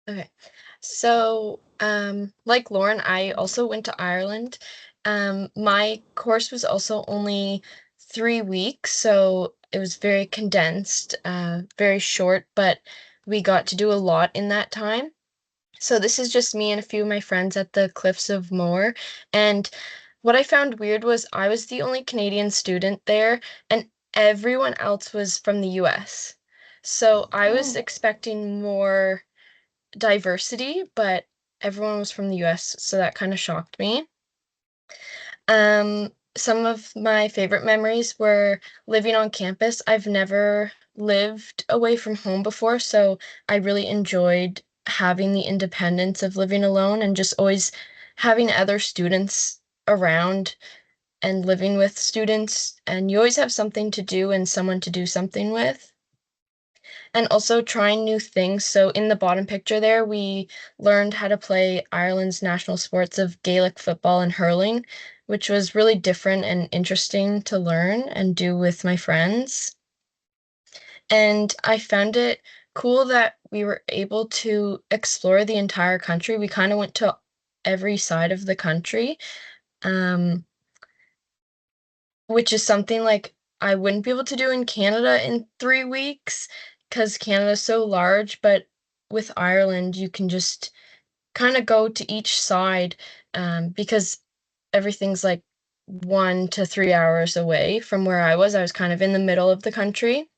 Okay. So, like Lauren, I also went to Ireland. My course was also only 3 weeks, so it was very condensed, very short, but we got to do a lot in that time. So this is just me and a few of my friends at the Cliffs of Moher. And what I found weird was I was the only Canadian student there, and everyone else was from the US. So I was Oh, expecting more diversity, but everyone was from the US, so that kind of shocked me. Some of my favorite memories were living on campus. I've never lived away from home before, so I really enjoyed having the independence of living alone and just always having other students around and living with students, and you always have something to do and someone to do something with. And also trying new things. So in the bottom picture there, we learned how to play Ireland's national sports of Gaelic football and hurling, which was really different and interesting to learn and do with my friends. And I found it cool that we were able to explore the entire country. We kind of went to every side of the country, um, which is something like I wouldn't be able to do in Canada in 3 weeks because Canada's so large. But with Ireland, you can just kind of go to each side because everything's like 1 to 3 hours away from where I was. I was kind of in the middle of the country.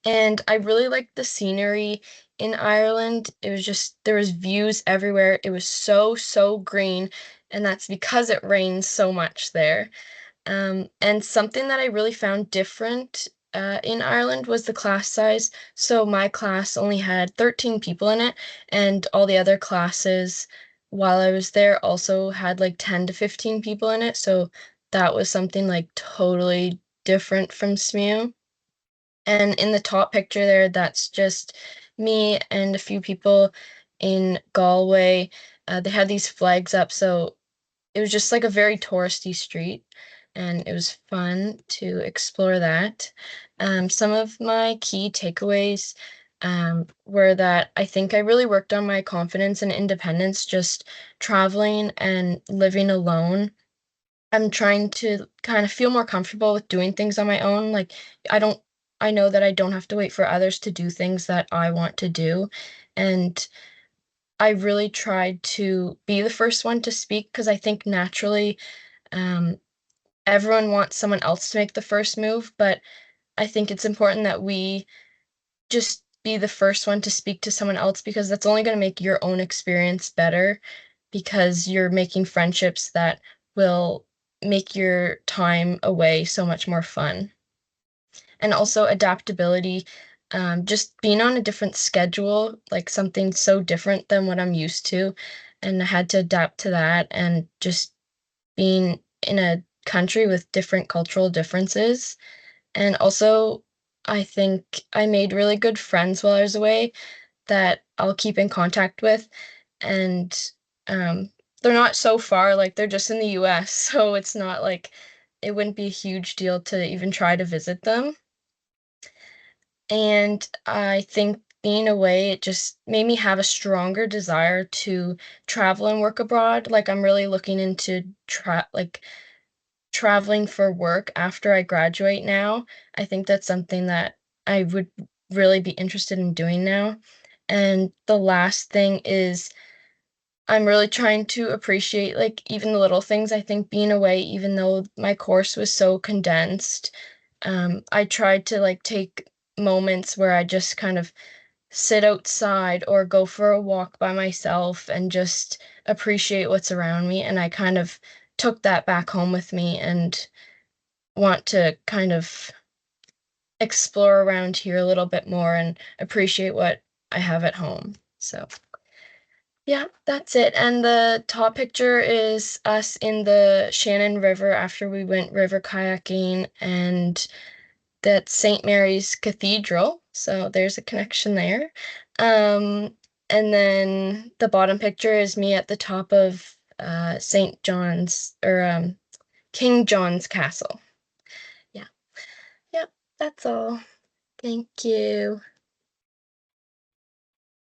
And I really liked the scenery in Ireland. It was just, there was views everywhere. It was so, so green. And that's because it rains so much there. And something that I really found different in Ireland was the class size. So my class only had 13 people in it, and all the other classes while I was there also had like 10 to 15 people in it. So that was something like totally different from SMU. And in the top picture there, that's just me and a few people in Galway. They had these flags up, so it was just like a very touristy street, and it was fun to explore that. Some of my key takeaways were that I think I really worked on my confidence and independence just traveling and living alone. I'm trying to kind of feel more comfortable with doing things on my own. Like, I don't, I know that I don't have to wait for others to do things that I want to do. And I really tried to be the first one to speak because I think naturally um, everyone wants someone else to make the first move, but I think it's important that we just be the first one to speak to someone else because that's only going to make your own experience better because you're making friendships that will make your time away so much more fun. And also adaptability, just being on a different schedule, like something so different than what I'm used to. And I had to adapt to that and just being in a country with different cultural differences. And also, I think I made really good friends while I was away that I'll keep in contact with. And um, they're not so far, like they're just in the US, so it's not like it wouldn't be a huge deal to even try to visit them. And I think being away, it just made me have a stronger desire to travel and work abroad. Like I'm really looking into traveling for work after I graduate now. I think that's something that I would really be interested in doing now. And the last thing is I'm really trying to appreciate like even the little things. I think being away, even though my course was so condensed, I tried to like take moments where I just kind of sit outside or go for a walk by myself and just appreciate what's around me. And I kind of took that back home with me and want to kind of explore around here a little bit more and appreciate what I have at home. So, yeah, that's it. And the top picture is us in the Shannon River after we went river kayaking, and that's St. Mary's Cathedral. So there's a connection there. Um, and then the bottom picture is me at the top of St. John's or King John's Castle. Yeah. Yep, that's all. Thank you.